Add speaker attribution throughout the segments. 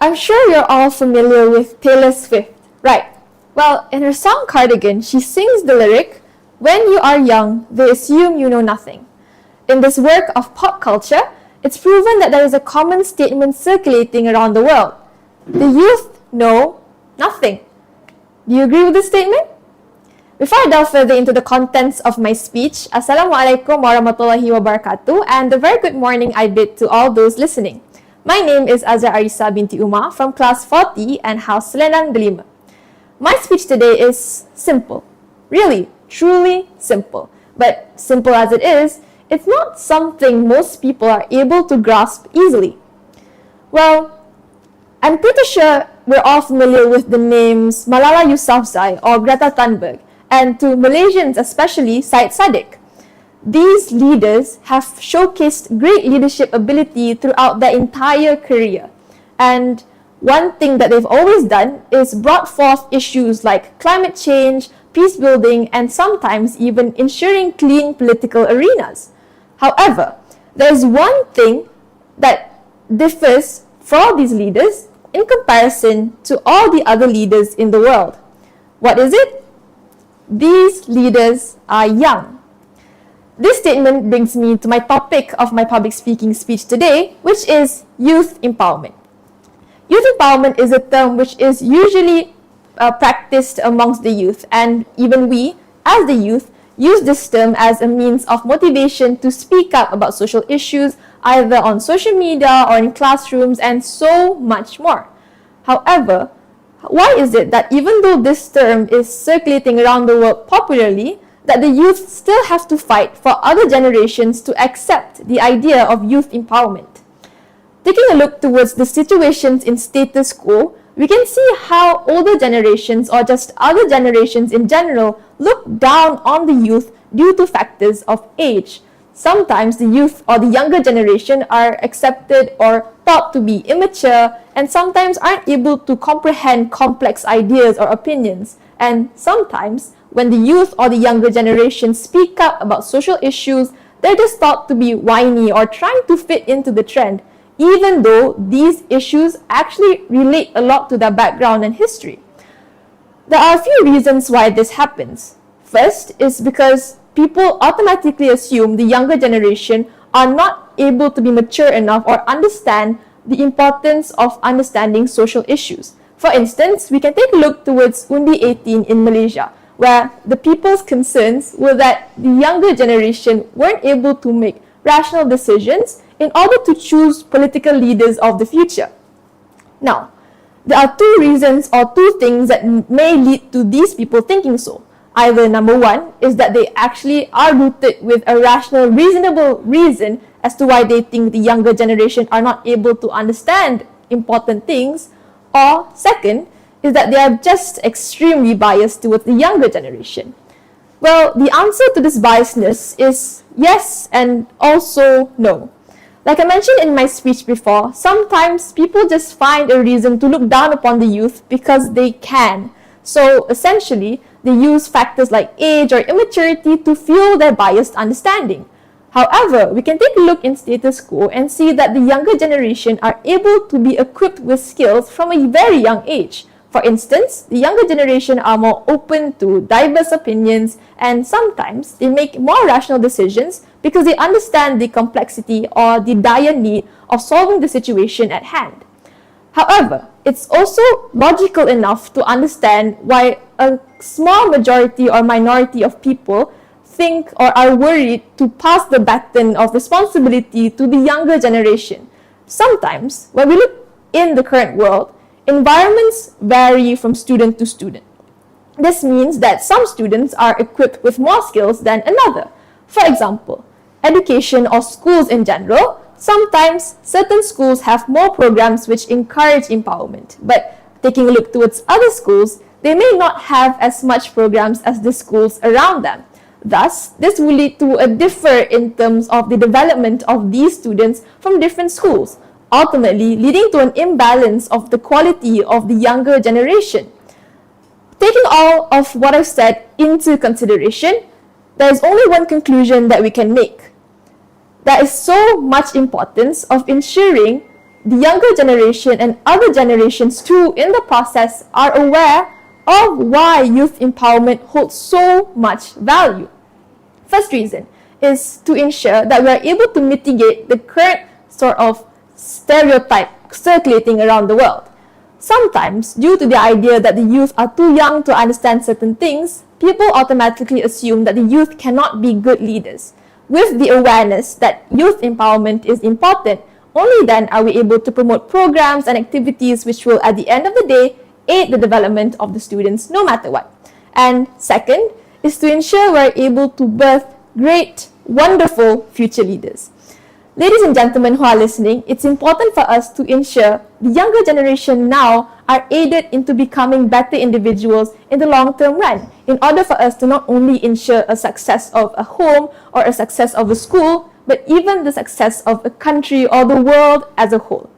Speaker 1: I'm sure you're all familiar with Taylor Swift, right? Well, in her song Cardigan, she sings the lyric, "When you are young, they assume you know nothing." In this work of pop culture, it's proven that there is a common statement circulating around the world. The youth know nothing. Do you agree with this statement? Before I delve further into the contents of my speech, Assalamualaikum warahmatullahi wabarakatuh, and a very good morning I bid to all those listening. My name is Azra Arissa binti Umar from class 40 and house Selendang Delima. My speech today is simple. Really, truly simple. But simple as it is, it's not something most people are able to grasp easily. Well, I'm pretty sure we're all familiar with the names Malala Yousafzai or Greta Thunberg, and to Malaysians especially, Syed Saddiq. These leaders have showcased great leadership ability throughout their entire career. And one thing that they've always done is brought forth issues like climate change, peace building, and sometimes even ensuring clean political arenas. However, there's one thing that differs for these leaders in comparison to all the other leaders in the world. What is it? These leaders are young. This statement brings me to my topic of my public speaking speech today, which is youth empowerment. Youth empowerment is a term which is usually practiced amongst the youth, and even we, as the youth, use this term as a means of motivation to speak up about social issues, either on social media or in classrooms, and so much more. However, why is it that even though this term is circulating around the world popularly, that the youth still have to fight for other generations to accept the idea of youth empowerment? Taking a look towards the situations in status quo, we can see how older generations or just other generations in general look down on the youth due to factors of age. Sometimes the youth or the younger generation are accepted or thought to be immature and sometimes aren't able to comprehend complex ideas or opinions. And sometimes when the youth or the younger generation speak up about social issues, they're just thought to be whiny or trying to fit into the trend, even though these issues actually relate a lot to their background and history. There are a few reasons why this happens. First is because people automatically assume the younger generation are not able to be mature enough or understand the importance of understanding social issues. For instance, we can take a look towards Undi 18 in Malaysia, where the people's concerns were that the younger generation weren't able to make rational decisions in order to choose political leaders of the future. Now, there are two reasons or two things that may lead to these people thinking so. Either number one is that they actually are rooted with a rational, reasonable reason as to why they think the younger generation are not able to understand important things, or second is that they are just extremely biased towards the younger generation. Well, the answer to this biasness is yes and also no. Like I mentioned in my speech before, sometimes people just find a reason to look down upon the youth because they can. So essentially, they use factors like age or immaturity to fuel their biased understanding. However, we can take a look in status quo and see that the younger generation are able to be equipped with skills from a very young age. For instance, the younger generation are more open to diverse opinions, and sometimes they make more rational decisions because they understand the complexity or the dire need of solving the situation at hand. However, it's also logical enough to understand why a small majority or minority of people think or are worried to pass the baton of responsibility to the younger generation. Sometimes, when we look in the current world, environments vary from student to student. This means that some students are equipped with more skills than another. For example, education or schools in general, sometimes certain schools have more programs which encourage empowerment, but taking a look towards other schools, they may not have as much programs as the schools around them. Thus, this will lead to a differ in terms of the development of these students from different schools, ultimately leading to an imbalance of the quality of the younger generation. Taking all of what I've said into consideration, there is only one conclusion that we can make. There is so much importance of ensuring the younger generation and other generations too in the process are aware of why youth empowerment holds so much value. First reason is to ensure that we are able to mitigate the current sort of stereotype circulating around the world. Sometimes, due to the idea that the youth are too young to understand certain things, people automatically assume that the youth cannot be good leaders. With the awareness that youth empowerment is important, only then are we able to promote programs and activities which will, at the end of the day, aid the development of the students no matter what. And second is to ensure we're able to birth great, wonderful future leaders. Ladies and gentlemen who are listening, it's important for us to ensure the younger generation now are aided into becoming better individuals in the long-term run, in order for us to not only ensure a success of a home or a success of a school, but even the success of a country or the world as a whole.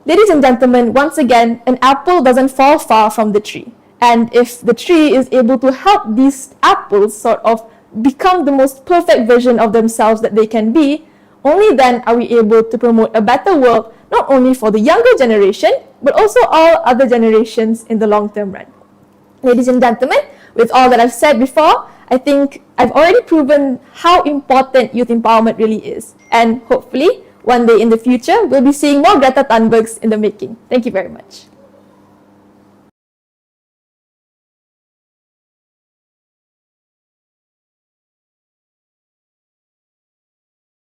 Speaker 1: Ladies and gentlemen, once again, an apple doesn't fall far from the tree. And if the tree is able to help these apples sort of become the most perfect version of themselves that they can be, only then are we able to promote a better world, not only for the younger generation, but also all other generations in the long-term run. Ladies and gentlemen, with all that I've said before, I think I've already proven how important youth empowerment really is. And hopefully, one day in the future, we'll be seeing more Greta Thunbergs in the making. Thank you very much.